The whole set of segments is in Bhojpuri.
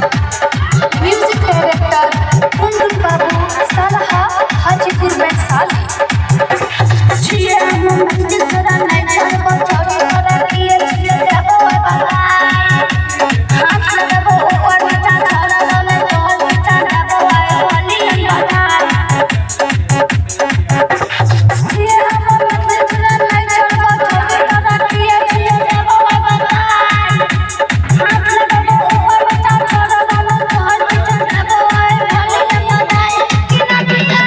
म्यूजिक डायरेक्टर कुंदन बाबू सलहा हाजीपुर में साली छिया मंदिर करा नहीं छड़बो चौड़ी करा दिए छिया जाबो बाबा हाथ लगाबो ऊपर नीचा छड़ा दोने तोल नीचा जाबो आए बोली बाबा छिया मंदिर करा नहीं छड़बो चौड़ी करा दिए छिया जाबो बाबा हाथ लगाबो ऊपर नीचा छड़ा दोने तोल नीचा जाबो आए बोली बाबा किना दिया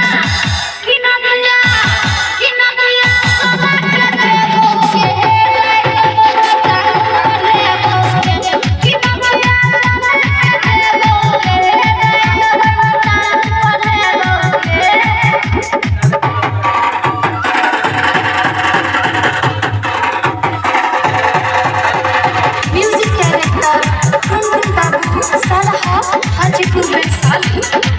किना दिया किना दिया म्यूजिक डायरेक्टर कुंदन बाबू सलहा हाजीपुर में साली